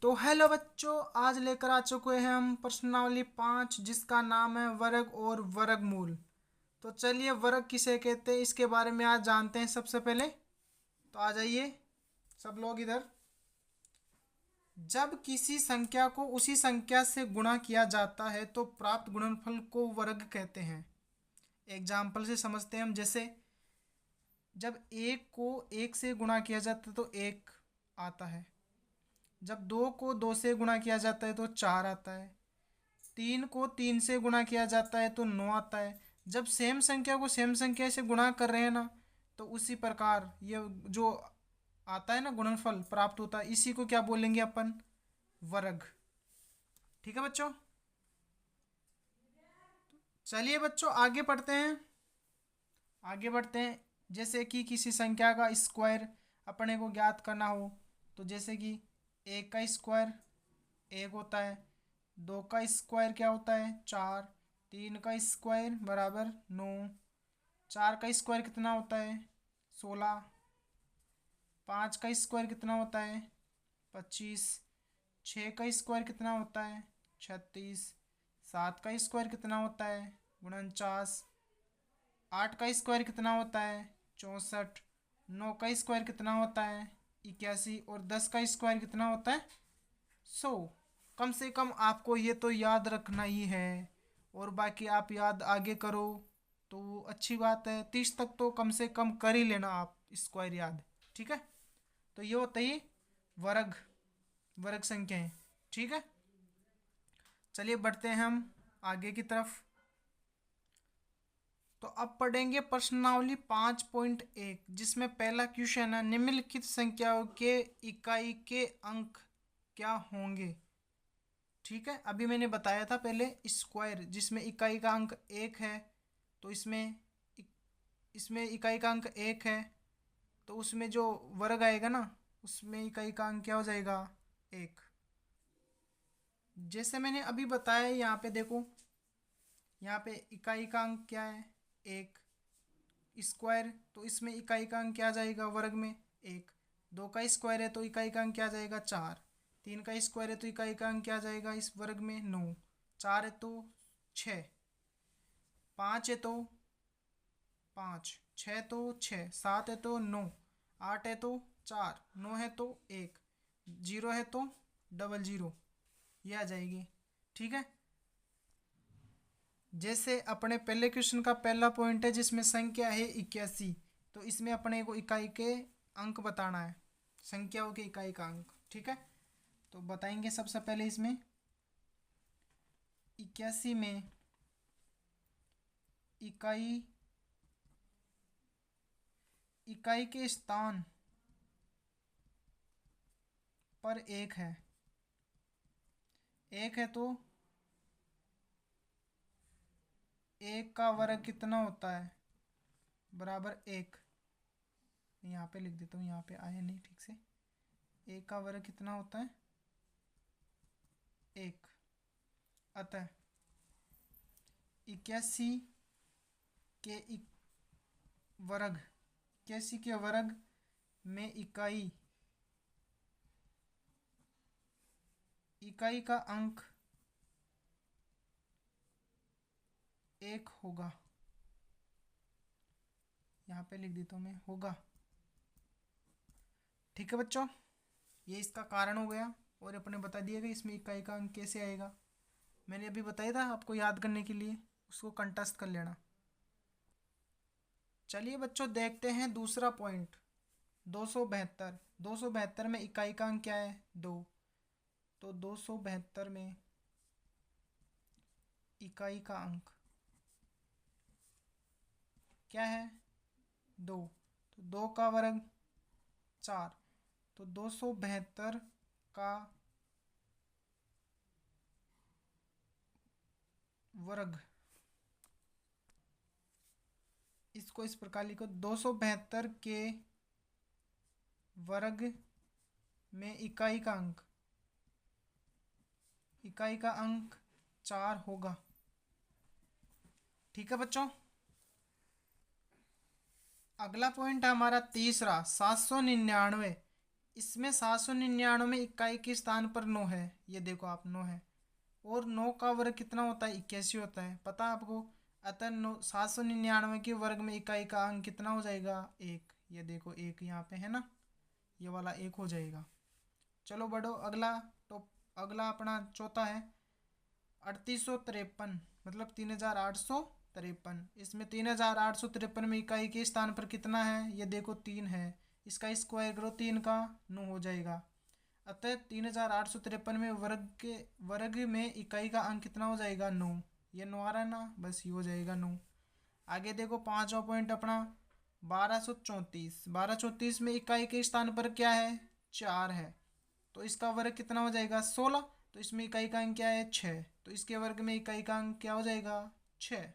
तो हेलो बच्चों, आज लेकर आ चुके हैं हम प्रश्नावली 5 जिसका नाम है वर्ग और वर्गमूल। तो चलिए वर्ग किसे कहते हैं इसके बारे में आज जानते हैं। सबसे पहले तो आ जाइए सब लोग इधर। जब किसी संख्या को उसी संख्या से गुणा किया जाता है तो प्राप्त गुणनफल को वर्ग कहते हैं। एग्जाम्पल से समझते हैं हम। जैसे जब एक को एक से गुणा किया जाता है तो एक आता है। जब दो को दो से गुणा किया जाता है तो चार आता है। तीन को तीन से गुणा किया जाता है तो नौ आता है। जब सेम संख्या को सेम संख्या से गुणा कर रहे हैं ना, तो उसी प्रकार ये जो आता है ना गुणनफल प्राप्त होता है, इसी को क्या बोलेंगे अपन? वर्ग। ठीक है बच्चों, चलिए बच्चों आगे पढ़ते हैं। आगे बढ़ते हैं। जैसे कि किसी संख्या का स्क्वायर अपने को ज्ञात करना हो, तो जैसे कि एक का स्क्वायर एक होता है, दो का स्क्वायर क्या होता है? चार। तीन का स्क्वायर बराबर नौ। चार का स्क्वायर कितना होता है? 16। पाँच का स्क्वायर कितना होता है? 25। छः का स्क्वायर कितना होता है? 36। सात का स्क्वायर कितना होता है? 49। आठ का स्क्वायर कितना होता है? 64। नौ का स्क्वायर कितना होता है? 81। और 10 का स्क्वायर कितना होता है? 100। कम से कम आपको ये तो याद रखना ही है, और बाकी आप याद आगे करो तो अच्छी बात है। 30 तक तो कम से कम कर ही लेना आप स्क्वायर याद। ठीक है, तो ये होता ही वर्ग, वर्ग संख्याएं। ठीक है, चलिए बढ़ते हैं हम आगे की तरफ। तो अब पढ़ेंगे प्रश्नावली 5.1 जिसमें पहला क्वेश्चन है निम्नलिखित संख्याओं के इकाई के अंक क्या होंगे। ठीक है, अभी मैंने बताया था पहले स्क्वायर जिसमें इकाई का अंक एक है, तो इसमें इकाई का अंक एक है, तो उसमें जो वर्ग आएगा ना उसमें इकाई का अंक क्या हो जाएगा? एक। जैसे मैंने अभी बताया, यहाँ पे देखो, यहाँ पे इकाई का अंक क्या है? एक। स्क्वायर, तो इसमें इकाई का अंक क्या आ जाएगा वर्ग में? एक। दो का स्क्वायर है तो इकाई का अंक क्या आ जाएगा? चार। तीन का स्क्वायर है तो इकाई का अंक क्या आ जाएगा इस वर्ग में? नौ। चार है तो छः। पाँच है तो पाँच। छः तो छः। सात है तो नौ। आठ है तो चार। नौ है तो एक। जीरो है तो डबल जीरो, ये आ जाएगी। ठीक है, जैसे अपने पहले क्वेश्चन का पहला पॉइंट है जिसमें संख्या है 81, तो इसमें अपने को इकाई के अंक बताना है, संख्याओं के इकाई का अंक। ठीक है, तो बताएंगे सबसे पहले इसमें 81 में इकाई इकाई के स्थान पर एक है। एक है तो एक का वर्ग कितना होता है? बराबर एक। यहाँ पे लिख देता हूँ, यहाँ पे आया नहीं ठीक से। एक का वर्ग कितना होता है? एक। अतः 81 के वर्ग, 81 के वर्ग में इकाई का अंक एक होगा। यहाँ पे लिख देता हूँ मैं, होगा। ठीक है बच्चों, ये इसका कारण हो गया, और अपने बता दिया कि इसमें इकाई का अंक कैसे आएगा। मैंने अभी बताया था आपको याद करने के लिए, उसको कंटेस्ट कर लेना। चलिए बच्चों देखते हैं दूसरा पॉइंट। 272। 272 में इकाई का अंक क्या है? दो। तो 272 में इकाई का अंक क्या है? दो। तो दो का वर्ग चार। तो 272 का वर्ग, इसको इस प्रकार लिखो, 272 के वर्ग में इकाई का अंक चार होगा। ठीक है बच्चों, अगला पॉइंट है हमारा तीसरा 799। इसमें 799 इकाई के स्थान पर 9 है, ये देखो आप 9 है, और 9 का वर्ग कितना होता है 81 होता है, पता है आपको। अतः 799 के वर्ग में इकाई का अंक कितना हो जाएगा 1, ये देखो 1 यहाँ पे है ना, ये वाला 1 हो जाएगा। चलो बढ़ो अगला। तो अगला अपना चौथा है 3853, मतलब 3853। इसमें 3853 में इकाई के स्थान पर कितना है, ये देखो 3 है, इसका स्क्वायर करो 3 का 9 हो जाएगा। अतः 3853 में वर्ग में इकाई का अंक कितना हो जाएगा 9, ये 9 आ रहा है ना, बस ये हो जाएगा 9। आगे देखो पाँचवा पॉइंट अपना 1234। 1234 में इकाई के स्थान पर क्या है 4 है, तो इसका वर्ग कितना हो जाएगा 16। तो इसमें इकाई का अंक क्या है 6, तो इसके वर्ग में इकाई का अंक क्या हो जाएगा 6।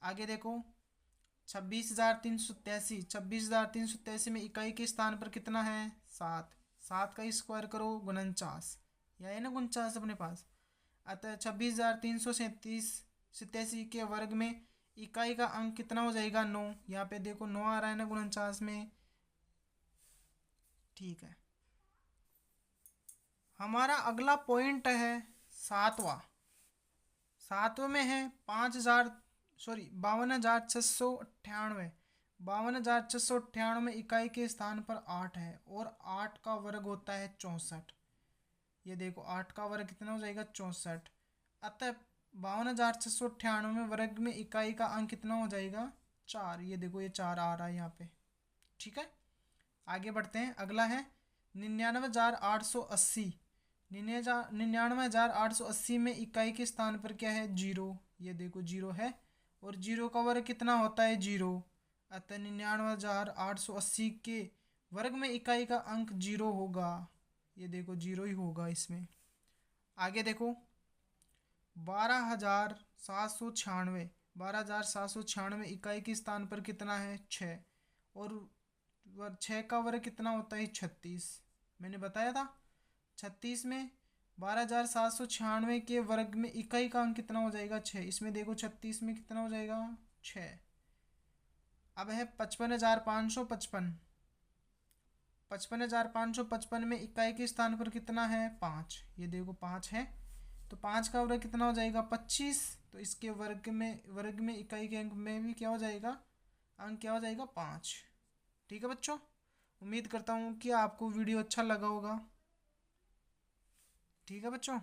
आगे देखो 26,387। 26,387 में इकाई के स्थान पर कितना है 7। 7 का स्क्वायर करो 49, यह है ना 49 अपने पास। अतः 26,387 के वर्ग में इकाई का अंक कितना हो जाएगा 9, यहाँ पे देखो 9 आ रहा है ना 49 में, ठीक है। हमारा अगला पॉइंट है सातवां। सातवें में है 52,698। 52,698 इकाई के स्थान पर 8 है, और 8 का वर्ग होता है 64। ये देखो 8 का वर्ग कितना हो जाएगा 64। अतः 52,698 में वर्ग में इकाई का अंक कितना हो जाएगा 4, ये देखो ये 4 आ रहा है यहाँ पे, ठीक है। आगे बढ़ते हैं। अगला है 99,880। 99,880 में इकाई के स्थान पर क्या है 0, ये देखो 0 है, और 0 का वर्ग कितना होता है 0। अतः 99,880 के वर्ग में इकाई का अंक 0 होगा, ये देखो 0 ही होगा इसमें। आगे देखो 12,796। 12,796 इकाई के स्थान पर कितना है 6, और 6 का वर्ग कितना होता है 36, मैंने बताया था। 36 में 12,796 के वर्ग में इकाई का अंक कितना हो जाएगा 6, इसमें देखो 36 में कितना हो जाएगा 6। अब है 55,555। 55,555 में इकाई के स्थान पर कितना है 5, ये देखो 5 है, तो 5 का वर्ग कितना हो जाएगा 25, तो इसके वर्ग में इकाई के अंक में भी क्या हो जाएगा अंक क्या हो जाएगा 5। ठीक है बच्चों, उम्मीद करता हूँ कि आपको वीडियो अच्छा लगा होगा। ठीक है बच्चों।